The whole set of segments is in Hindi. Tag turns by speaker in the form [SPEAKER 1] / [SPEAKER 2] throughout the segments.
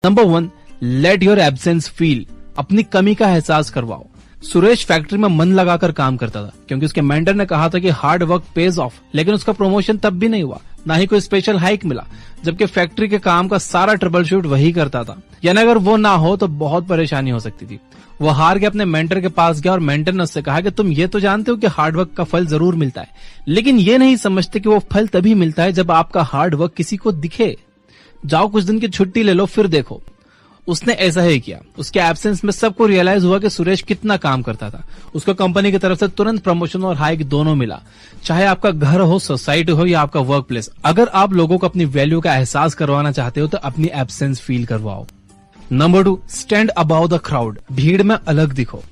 [SPEAKER 1] Number 1, let your absence feel. अपनी कमी का एहसास करवाओ। सुरेश फैक्ट्री में मन लगाकर काम करता था क्योंकि उसके मेंटर ने कहा था कि हार्ड वर्क पेज ऑफ, लेकिन उसका प्रमोशन तब भी नहीं हुआ, ना ही कोई स्पेशल हाइक मिला, जबकि फैक्ट्री के काम का सारा ट्रबल शूट वही करता था। यानी अगर वो ना हो तो बहुत परेशानी हो सकती थी। वो हार के अपने मेंटर के पास गया और मेंटर ने उससे कहा कि तुम ये तो जानते हो कि हार्ड वर्क का फल जरूर मिलता है, लेकिन ये नहीं समझते कि वो फल तभी मिलता है जब आपका हार्ड वर्क किसी को दिखे। जाओ कुछ दिन की छुट्टी ले लो, फिर देखो। उसने ऐसा ही किया। उसके एब्सेंस में सबको रियलाइज हुआ कि सुरेश कितना काम करता था। उसको कंपनी की तरफ से तुरंत प्रमोशन और हाइक दोनों मिला। चाहे आपका घर हो, सोसाइटी हो या आपका वर्क प्लेस, अगर आप लोगों को अपनी वैल्यू का एहसास करवाना चाहते हो तो अपनी एब्सेंस फील करवाओ। Number 2, stand about the crowd. भीड़ में अलग दिखो।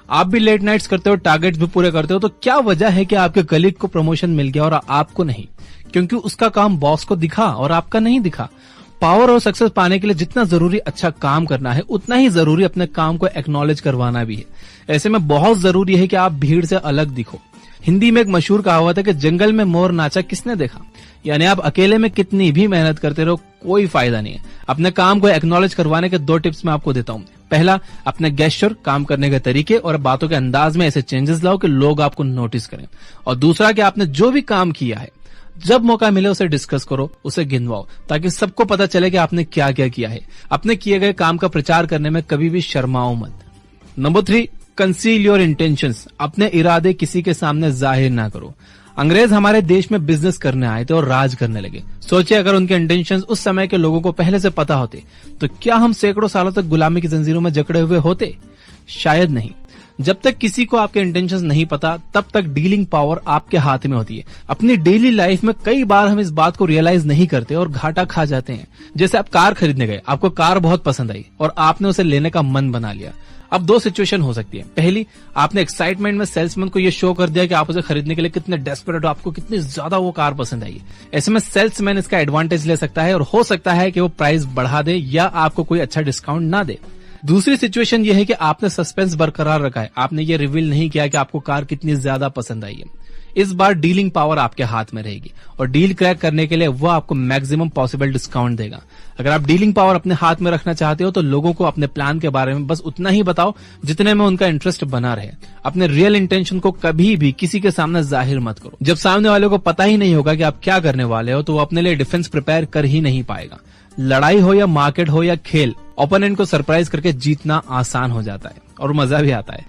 [SPEAKER 1] आप भी लेट नाइट्स करते हो, टारगेट्स भी पूरे करते हो, तो क्या वजह है कि आपके कलीग को प्रमोशन मिल गया और आपको नहीं? क्योंकि उसका काम बॉस को दिखा और आपका नहीं दिखा। पावर और सक्सेस पाने के लिए जितना जरूरी अच्छा काम करना है, उतना ही जरूरी अपने काम को एक्नॉलेज करवाना भी है। ऐसे में बहुत जरूरी है कि आप भीड़ से अलग दिखो। हिंदी में एक मशहूर कहावत है कि जंगल में मोर नाचा किसने देखा। यानी आप अकेले में कितनी भी मेहनत करते रहो, कोई फायदा नहीं है। अपने काम को एक्नॉलेज करवाने के 2 टिप्स मैं आपको देता हूँ। पहला, अपने गेस्चर, काम करने के तरीके और बातों के अंदाज में ऐसे चेंजेस लाओ कि लोग आपको नोटिस करें। और दूसरा कि आपने जो भी काम किया है, जब मौका मिले उसे डिस्कस करो, उसे गिनवाओ, ताकि सबको पता चले कि आपने क्या क्या किया है। अपने किए गए काम का प्रचार करने में कभी भी शर्माओ मत। Number 3, conceal your intentions. अपने इरादे किसी के सामने जाहिर ना करो। अंग्रेज हमारे देश में बिजनेस करने आए थे और राज करने लगे। सोचिए अगर उनके इंटेंशंस उस समय के लोगों को पहले से पता होते तो क्या हम सैकड़ों सालों तक गुलामी की जंजीरों में जकड़े हुए होते? शायद नहीं। जब तक किसी को आपके इंटेंशंस नहीं पता, तब तक डीलिंग पावर आपके हाथ में होती है। अपनी डेली लाइफ में कई बार हम इस बात को रियलाइज नहीं करते और घाटा खा जाते हैं। जैसे आप कार खरीदने गए, आपको कार बहुत पसंद आई और आपने उसे लेने का मन बना लिया। अब 2 सिचुएशन हो सकती है। पहली, आपने एक्साइटमेंट में सेल्समैन को ये शो कर दिया कि आप उसे खरीदने के लिए कितने डेस्परेट हो, आपको कितनी ज्यादा वो कार पसंद आई है। ऐसे में सेल्समैन इसका एडवांटेज ले सकता है और हो सकता है कि वो प्राइस बढ़ा दे या आपको कोई अच्छा डिस्काउंट ना दे। दूसरी सिचुएशन ये है कि आपने सस्पेंस बरकरार रखा है, आपने ये रिवील नहीं किया कि आपको कार कितनी ज्यादा पसंद आई है। इस बार डीलिंग पावर आपके हाथ में रहेगी और डील क्रैक करने के लिए वो आपको मैक्सिमम पॉसिबल डिस्काउंट देगा। अगर आप डीलिंग पावर अपने हाथ में रखना चाहते हो तो लोगों को अपने प्लान के बारे में बस उतना ही बताओ जितने में उनका इंटरेस्ट बना रहे। अपने रियल इंटेंशन को कभी भी किसी के सामने जाहिर मत करो। जब सामने वाले को पता ही नहीं होगा कि आप क्या करने वाले हो, तो वो अपने लिए डिफेंस प्रिपेयर कर ही नहीं पाएगा। लड़ाई हो या मार्केट हो या खेल, ओपोनेंट को सरप्राइज करके जीतना आसान हो जाता है और मजा भी आता है।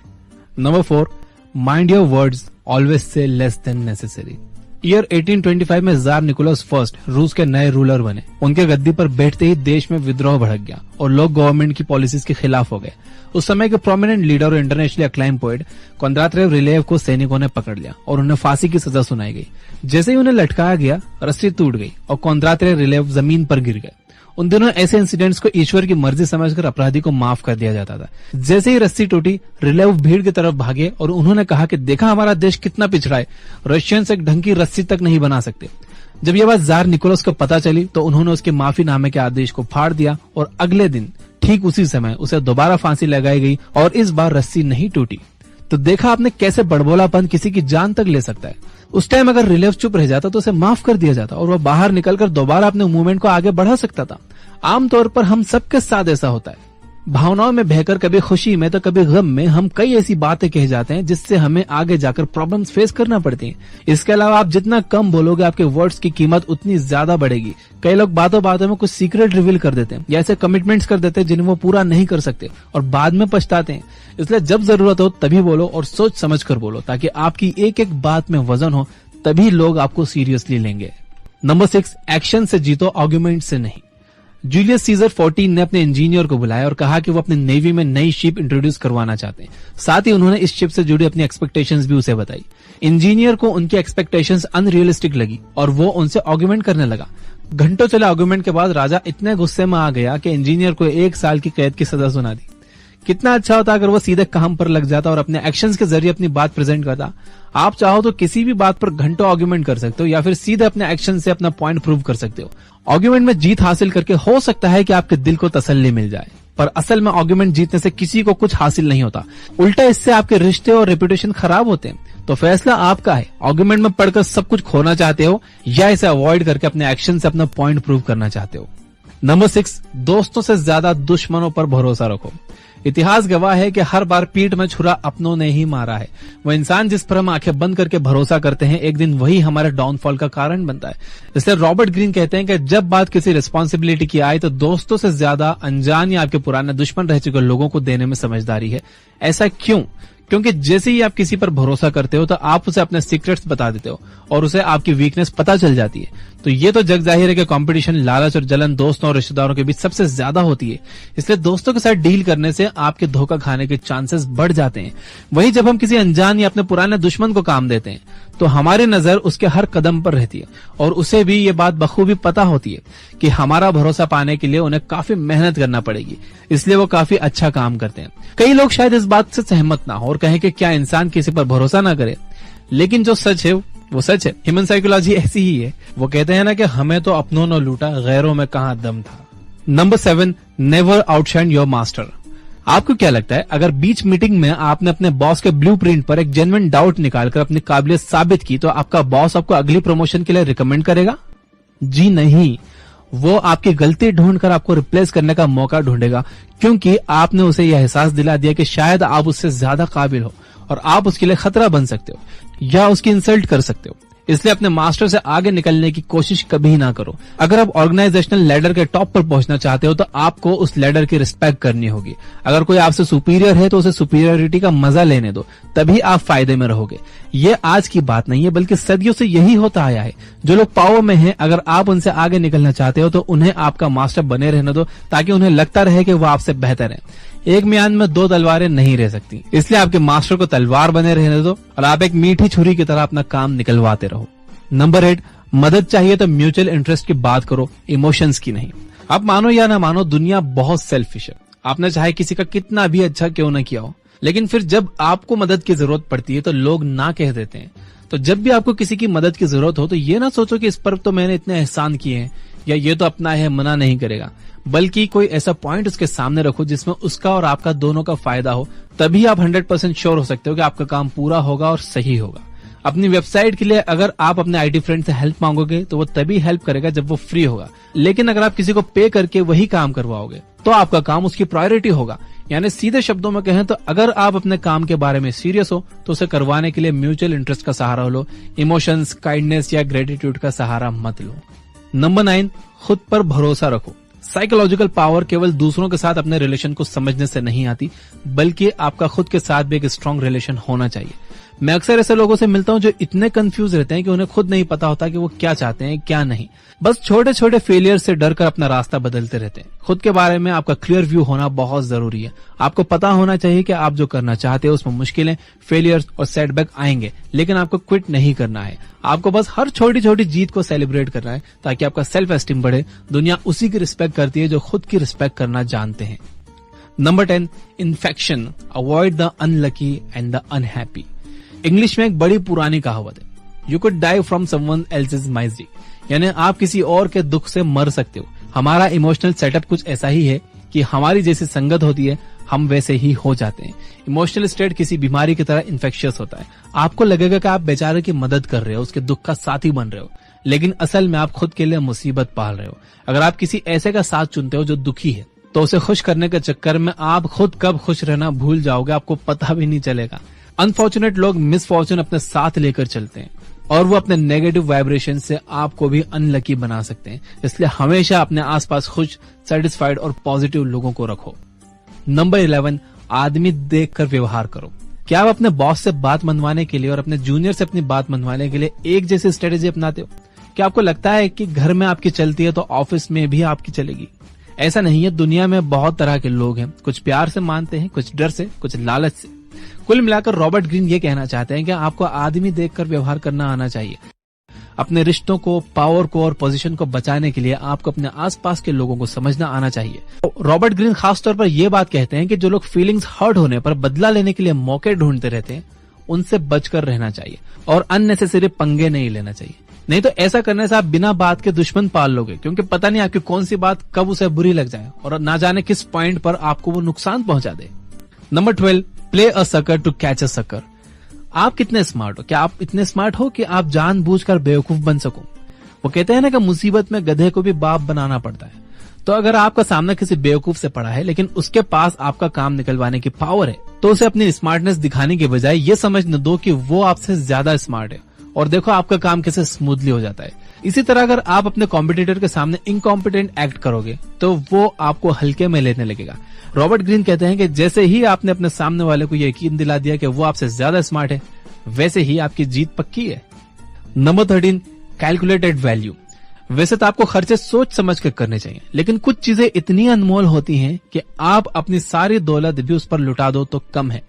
[SPEAKER 1] Number 4, mind your words, always say less than necessary. Year 1825 में जार निकोलस फर्स्ट रूस के नए रूलर बने। उनके गद्दी पर बैठते ही देश में विद्रोह भड़क गया और लोग गवर्नमेंट की पॉलिसीज के खिलाफ हो गए। उस समय के प्रोमिनेंट लीडर और इंटरनेशनली अक्लाइम पोएट कोंद्रातिव रिलेव को सैनिकों ने पकड़ लिया और उन्हें फांसी की सजा सुनाई गई। जैसे ही उन्हें लटकाया गया, रस्सी टूट गई और कोंद्रातिव रिलेव जमीन पर गिर गए। उन दिनों ऐसे इंसिडेंट्स को ईश्वर की मर्जी समझकर अपराधी को माफ कर दिया जाता था। जैसे ही रस्सी टूटी, रिलेव भीड़ की तरफ भागे और उन्होंने कहा कि देखा हमारा देश कितना पिछड़ा है, रशियंस एक ढंग की रस्सी तक नहीं बना सकते। जब यह बात जार निकोलस को पता चली तो उन्होंने उसके माफीनामे के आदेश को फाड़ दिया और अगले दिन ठीक उसी समय उसे दोबारा फांसी लगाई गई और इस बार रस्सी नहीं टूटी। तो देखा आपने कैसे बड़बोलापन किसी की जान तक ले सकता है। उस टाइम अगर रिलेव चुप रह जाता तो उसे माफ कर दिया जाता और वह बाहर निकलकर दोबारा अपने मूवमेंट को आगे बढ़ा सकता था। आमतौर पर हम सबके साथ ऐसा होता है। भावनाओं में बहकर कभी खुशी में तो कभी गम में हम कई ऐसी बातें कह जाते हैं जिससे हमें आगे जाकर प्रॉब्लम्स फेस करना पड़ती हैं। इसके अलावा आप जितना कम बोलोगे, आपके वर्ड्स की कीमत उतनी ज्यादा बढ़ेगी। कई लोग बातों बातों में कुछ सीक्रेट रिवील कर देते हैं या ऐसे कमिटमेंट्स कर देते हैं जिन्हें वो पूरा नहीं कर सकते और बाद में पछताते हैं। इसलिए जब जरूरत हो तभी बोलो और सोच समझ कर बोलो, ताकि आपकी एक एक बात में वजन हो, तभी लोग आपको सीरियसली लेंगे। नंबर 6, एक्शन से जीतो, आर्गुमेंट से नहीं। जूलियस सीजर 14 ने अपने इंजीनियर को बुलाया और कहा कि वो अपने नेवी में नई शिप इंट्रोड्यूस करवाना चाहते हैं। साथ ही उन्होंने इस शिप से जुड़ी अपनी एक्सपेक्टेशंस भी उसे बताई। इंजीनियर को उनकी एक्सपेक्टेशंस अनरियलिस्टिक लगी और वो उनसे आर्गुमेंट करने लगा। घंटों चले आर्गुमेंट के बाद राजा इतने गुस्से में आ गया कि इंजीनियर को 1 साल की कैद की सजा सुना दी। कितना अच्छा होता अगर वो सीधे काम पर लग जाता और अपने एक्शंस के जरिए अपनी बात प्रेजेंट करता। आप चाहो तो किसी भी बात पर घंटों आर्गुमेंट कर सकते हो या फिर सीधे अपने एक्शन से अपना पॉइंट प्रूव कर सकते हो। आर्गुमेंट में जीत हासिल करके हो सकता है कि आपके दिल को तसल्ली मिल जाए, पर असल में आर्गुमेंट जीतने से किसी को कुछ हासिल नहीं होता। उल्टा इससे आपके रिश्ते और रेपुटेशन खराब होते हैं। तो फैसला आपका है। आर्गुमेंट में पढ़कर सब कुछ खोना चाहते हो या इसे अवॉइड करके अपने एक्शन से अपना पॉइंट प्रूव करना चाहते हो। नंबर 6, दोस्तों से ज्यादा दुश्मनों पर भरोसा रखो। इतिहास गवाह है कि हर बार पीठ में छुरा अपनों ने ही मारा है। वो इंसान जिस पर हम आंखें बंद करके भरोसा करते हैं, एक दिन वही हमारे डाउनफॉल का कारण बनता है। इसलिए रॉबर्ट ग्रीन कहते हैं कि जब बात किसी रिस्पॉन्सिबिलिटी की आए तो दोस्तों से ज्यादा अनजान या आपके पुराने दुश्मन रह चुके लोगों को देने में समझदारी है। ऐसा क्यों? क्योंकि जैसे ही आप किसी पर भरोसा करते हो तो आप उसे अपने सीक्रेट्स बता देते हो और उसे आपकी वीकनेस पता चल जाती है। तो ये तो जग जाहिर है कि कंपटीशन, लालच और जलन दोस्तों और रिश्तेदारों के बीच सबसे ज्यादा होती है। इसलिए दोस्तों के साथ डील करने से आपके धोखा खाने के चांसेस बढ़ जाते हैं। वहीं जब हम किसी अनजान या अपने पुराने दुश्मन को काम देते हैं तो हमारी नजर उसके हर कदम पर रहती है और उसे भी ये बात बखूबी पता होती है कि हमारा भरोसा पाने के लिए उन्हें काफी मेहनत करना पड़ेगी। इसलिए वो काफी अच्छा काम करते हैं। कई लोग शायद इस बात से सहमत ना हो और कहें कि क्या इंसान किसी पर भरोसा ना करे, लेकिन जो सच है वो सच है। ह्यूमन साइकोलॉजी ऐसी ही है। वो कहते हैं ना कि हमें तो अपनों ने लूटा, गैरों में कहां दम था। Number 7, never outshine your master. आपको क्या लगता है, अगर बीच मीटिंग में आपने अपने बॉस के ब्लूप्रिंट पर एक जेन्युइन डाउट निकालकर अपनी काबिलियत साबित की तो आपका बॉस आपको अगली प्रमोशन के लिए रिकमेंड करेगा? जी नहीं, वो आपकी गलती ढूंढकर आपको रिप्लेस करने का मौका ढूंढेगा, क्योंकि आपने उसे यह एहसास दिला दिया कि शायद आप उससे ज्यादा काबिल हो और आप उसके लिए खतरा बन सकते हो या उसकी इंसल्ट कर सकते हो। इसलिए अपने मास्टर से आगे निकलने की कोशिश कभी ना करो। अगर आप ऑर्गेनाइजेशनल लैडर के टॉप पर पहुंचना चाहते हो तो आपको उस लैडर की रिस्पेक्ट करनी होगी। अगर कोई आपसे सुपीरियर है तो उसे सुपीरियरिटी का मजा लेने दो, तभी आप फायदे में रहोगे। ये आज की बात नहीं है, बल्कि सदियों से यही होता आया है। जो लोग पावर में हैं, अगर आप उनसे आगे निकलना चाहते हो तो उन्हें आपका मास्टर बने रहने दो, ताकि उन्हें लगता रहे कि वो आपसे बेहतर है। एक म्यान में दो तलवारें नहीं रह सकती, इसलिए आपके मास्टर को तलवार बने रहने दो और आप एक मीठी छुरी की तरह अपना काम निकलवाते रहो। नंबर 8, मदद चाहिए तो म्यूचुअल इंटरेस्ट की बात करो, इमोशंस की नहीं। आप मानो या ना मानो, दुनिया बहुत सेल्फिश है। आपने चाहे किसी का कितना भी अच्छा क्यों ना किया हो, लेकिन फिर जब आपको मदद की जरूरत पड़ती है तो लोग ना कह देते हैं। तो जब भी आपको किसी की मदद की जरूरत हो तो ये ना सोचो कि इस पर तो मैंने इतने एहसान किए हैं या ये तो अपना है, मना नहीं करेगा, बल्कि कोई ऐसा पॉइंट उसके सामने रखो जिसमें उसका और आपका दोनों का फायदा हो। तभी आप 100% श्योर हो सकते हो कि आपका काम पूरा होगा और सही होगा। अपनी वेबसाइट के लिए अगर आप अपने आईटी फ्रेंड से हेल्प मांगोगे तो वो तभी हेल्प करेगा जब वो फ्री होगा, लेकिन अगर आप किसी को पे करके वही काम करवाओगे तो आपका काम उसकी प्रायोरिटी होगा। यानी सीधे शब्दों में कहें तो अगर आप अपने काम के बारे में सीरियस हो तो उसे करवाने के लिए म्यूचुअल इंटरेस्ट का सहारा लो, इमोशंस, काइंडनेस या ग्रेटिट्यूड का सहारा मत लो। नंबर 9, खुद पर भरोसा रखो। साइकोलॉजिकल पावर केवल दूसरों के साथ अपने रिलेशन को समझने से नहीं आती, बल्कि आपका खुद के साथ भी एक स्ट्रांग रिलेशन होना चाहिए। मैं अक्सर ऐसे लोगों से मिलता हूं जो इतने कंफ्यूज रहते हैं कि उन्हें खुद नहीं पता होता कि वो क्या चाहते हैं क्या नहीं। बस छोटे छोटे फेलियर से डरकर अपना रास्ता बदलते रहते हैं। खुद के बारे में आपका क्लियर व्यू होना बहुत जरूरी है। आपको पता होना चाहिए कि आप जो करना चाहते हो उसमें मुश्किलें, फेलियर्स और सेटबैक आएंगे, लेकिन आपको क्विट नहीं करना है। आपको बस हर छोटी छोटी जीत को सेलिब्रेट करना है ताकि आपका सेल्फ एस्टीम बढ़े। दुनिया उसी की रिस्पेक्ट करती है जो खुद की रिस्पेक्ट करना जानते हैं। Number 10, infection, avoid the unlucky and the unhappy. English में एक बड़ी पुरानी कहावत है, you could die from someone else's misery, यानी आप किसी और के दुख से मर सकते हो। हमारा इमोशनल सेटअप कुछ ऐसा ही है कि हमारी जैसी संगत होती है हम वैसे ही हो जाते हैं। इमोशनल स्टेट किसी बीमारी की तरह इन्फेक्शियस होता है। आपको लगेगा कि आप बेचारे की मदद कर रहे हो, उसके दुख का साथी बन रहे हो, लेकिन असल में आप खुद के लिए मुसीबत पाल रहे हो। अगर आप किसी ऐसे का साथ चुनते हो जो दुखी है तो उसे खुश करने के चक्कर में आप खुद कब खुश रहना भूल जाओगे, आपको पता भी नहीं चलेगा। अनफॉर्चुनेट लोग मिसफॉर्चून अपने साथ लेकर चलते हैं और वो अपने नेगेटिव वाइब्रेशन से आपको भी अनलकी बना सकते हैं। इसलिए हमेशा अपने आसपास खुश, सेटिस्फाइड और पॉजिटिव लोगों को रखो। नंबर 11, आदमी देखकर व्यवहार करो। क्या आप अपने बॉस से बात मनवाने के लिए और अपने जूनियर से अपनी बात मनवाने के लिए एक जैसी स्ट्रेटेजी अपनाते हो? क्या आपको लगता है कि घर में आपकी चलती है तो ऑफिस में भी आपकी चलेगी? ऐसा नहीं है। दुनिया में बहुत तरह के लोग हैं, कुछ प्यार से मानते हैं, कुछ डर से, कुछ लालच से। कुल मिलाकर रॉबर्ट ग्रीन ये कहना चाहते हैं कि आपको आदमी देखकर व्यवहार करना आना चाहिए। अपने रिश्तों को, पावर को और पोजीशन को बचाने के लिए आपको अपने आसपास के लोगों को समझना आना चाहिए। रॉबर्ट ग्रीन खासतौर पर यह बात कहते हैं कि जो लोग फीलिंग्स हर्ट होने पर बदला लेने के लिए मौके ढूंढते रहते हैं, उनसे बचकर रहना चाहिए और अननेसेसरी पंगे नहीं लेना चाहिए। नहीं तो ऐसा करने से आप बिना बात के दुश्मन पाल लोगे, क्योंकि पता नहीं आपकी कौन सी बात कब उसे बुरी लग जाए और ना जाने किस पॉइंट पर आपको वो नुकसान पहुंचा दे। Number 12, play a sucker to catch a sucker. आप कितने स्मार्ट हो? क्या आप इतने स्मार्ट हो कि आप जानबूझकर बेवकूफ बन सको? वो कहते हैं ना कि मुसीबत में गधे को भी बाप बनाना पड़ता है। तो अगर आपका सामना किसी बेवकूफ से पड़ा है लेकिन उसके पास आपका काम निकलवाने की पावर है, तो उसे अपनी स्मार्टनेस दिखाने के बजाय ये समझने दो कि वो आपसे ज्यादा स्मार्ट है, और देखो आपका काम कैसे स्मूथली हो जाता है। इसी तरह अगर आप अपने कॉम्पिटिटर के सामने इनकॉम्पिटेंट एक्ट करोगे तो वो आपको हल्के में लेने लगेगा। रॉबर्ट ग्रीन कहते हैं कि जैसे ही आपने अपने सामने वाले को यकीन दिला दिया कि वो आपसे ज्यादा स्मार्ट है, वैसे ही आपकी जीत पक्की है। Number 13, calculated value. वैसे तो आपको खर्चे सोच समझ कर करने चाहिए, लेकिन कुछ चीजें इतनी अनमोल होती हैं कि आप अपनी सारी दौलत भी उस पर लुटा दो तो कम है।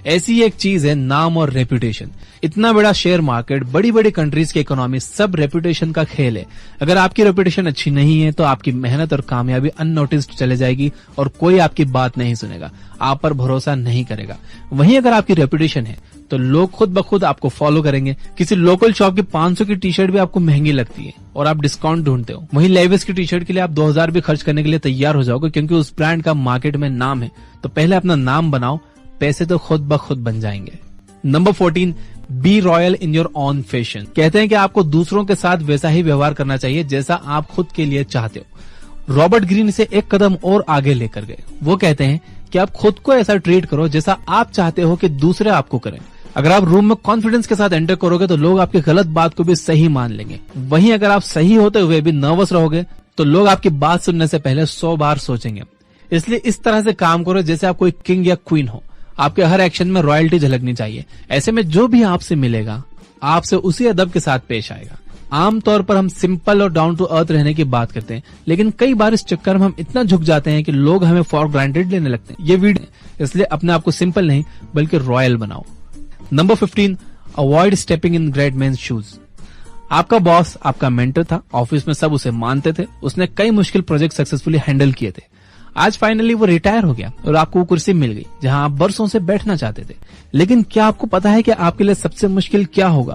[SPEAKER 1] ऐसी एक चीज है नाम और रेपुटेशन। इतना बड़ा शेयर मार्केट, बड़ी बड़ी कंट्रीज की इकोनॉमी, सब रेपुटेशन का खेल है। अगर आपकी रेपुटेशन अच्छी नहीं है तो आपकी मेहनत और कामयाबी अननोटिस्ड चले जाएगी और कोई आपकी बात नहीं सुनेगा, आप पर भरोसा नहीं करेगा। वहीं अगर आपकी रेपुटेशन है तो लोग खुद ब खुद आपको फॉलो करेंगे। किसी लोकल शॉप की 500 की टी शर्ट भी आपको महंगी लगती है और आप डिस्काउंट ढूंढते हो, वहीं लेविस की टी शर्ट के लिए आप 2000 भी खर्च करने के लिए तैयार हो जाओगे, क्योंकि उस ब्रांड का मार्केट में नाम है। तो पहले अपना नाम बनाओ, पैसे तो खुद ब खुद बन जाएंगे। Number 14, be royal in your own fashion. कहते हैं कि आपको दूसरों के साथ वैसा ही व्यवहार करना चाहिए जैसा आप खुद के लिए चाहते हो। रॉबर्ट ग्रीन इसे एक कदम और आगे लेकर गए। वो कहते हैं कि आप खुद को ऐसा ट्रीट करो जैसा आप चाहते हो कि दूसरे आपको करें। अगर आप रूम में कॉन्फिडेंस के साथ एंटर करोगे तो लोग आपकी गलत बात को भी सही मान लेंगे। वहीं अगर आप सही होते हुए भी नर्वस रहोगे तो लोग आपकी बात सुनने से पहले 100 बार सोचेंगे। इसलिए इस तरह से काम करो जैसे आप कोई किंग या क्वीन हो। आपके हर एक्शन में रॉयल्टी झलकनी चाहिए। ऐसे में जो भी आपसे मिलेगा आपसे उसी अदब के साथ पेश आएगा। आमतौर पर हम सिंपल और डाउन टू अर्थ रहने की बात करते हैं, लेकिन कई बार इस चक्कर में हम इतना झुक जाते हैं कि लोग हमें फॉर ग्रांटेड लेने लगते हैं। ये वीडियो इसलिए अपने आप को सिंपल नहीं बल्कि रॉयल बनाओ। Number 15, avoid stepping in great man shoes. आपका बॉस आपका मेंटर था, ऑफिस में सब उसे मानते थे, उसने कई मुश्किल प्रोजेक्ट सक्सेसफुली हैंडल किए थे। आज फाइनली वो रिटायर हो गया और आपको वो कुर्सी मिल गई जहां आप बरसों से बैठना चाहते थे। लेकिन क्या आपको पता है कि आपके लिए सबसे मुश्किल क्या होगा?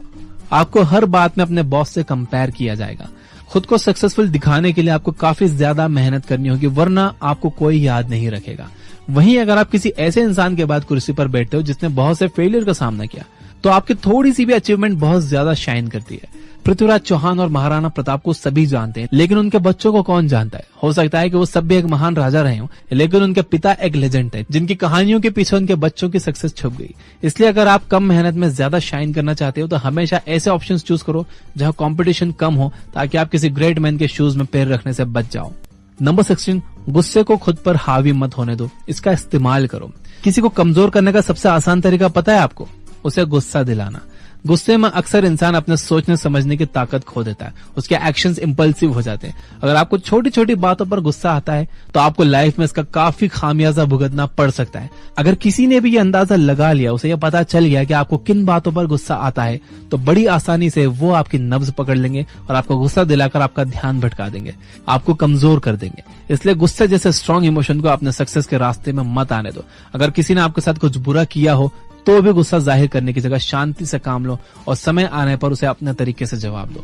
[SPEAKER 1] आपको हर बात में अपने बॉस से कंपेयर किया जाएगा। खुद को सक्सेसफुल दिखाने के लिए आपको काफी ज्यादा मेहनत करनी होगी, वरना आपको कोई याद नहीं रखेगा। वहीं अगर आप किसी ऐसे इंसान के बाद कुर्सी पर बैठते हो जिसने बहुत से फेलियर का सामना किया, तो आपकी थोड़ी सी भी अचीवमेंट बहुत ज्यादा शाइन करती है। पृथ्वीराज चौहान और महाराणा प्रताप को सभी जानते हैं, लेकिन उनके बच्चों को कौन जानता है? हो सकता है कि वो सब भी एक महान राजा रहे हों, लेकिन उनके पिता एक लेजेंड थे जिनकी कहानियों के पीछे उनके बच्चों की सक्सेस छुप गई। इसलिए अगर आप कम मेहनत में ज्यादा शाइन करना चाहते हो तो हमेशा ऐसे ऑप्शंस चूज करो जहां कंपटीशन कम हो, ताकि आप किसी ग्रेट मैन के शूज में पैर रखने से बच जाओ। नंबर 16, गुस्से को खुद पर हावी मत होने दो, इसका इस्तेमाल करो। किसी को कमजोर करने का सबसे आसान तरीका पता है आपको? उसे गुस्सा दिलाना। गुस्से में अक्सर इंसान अपने सोचने समझने की ताकत खो देता है, उसके एक्शंस इंपल्सिव हो जाते हैं। अगर आपको छोटी छोटी बातों पर गुस्सा आता है तो आपको लाइफ में इसका काफी खामियाजा भुगतना पड़ सकता है। अगर किसी ने भी ये अंदाजा लगा लिया, उसे ये पता चल गया कि आपको किन बातों पर गुस्सा आता है, तो बड़ी आसानी से वो आपकी नब्ज पकड़ लेंगे और आपको गुस्सा दिलाकर आपका ध्यान भटका देंगे, आपको कमजोर कर देंगे। इसलिए गुस्से जैसे स्ट्रॉन्ग इमोशन को अपने सक्सेस के रास्ते में मत आने दो। अगर किसी ने आपके साथ कुछ बुरा किया हो तो भी गुस्सा जाहिर करने की जगह शांति से काम लो और समय आने पर उसे अपने तरीके से जवाब दो।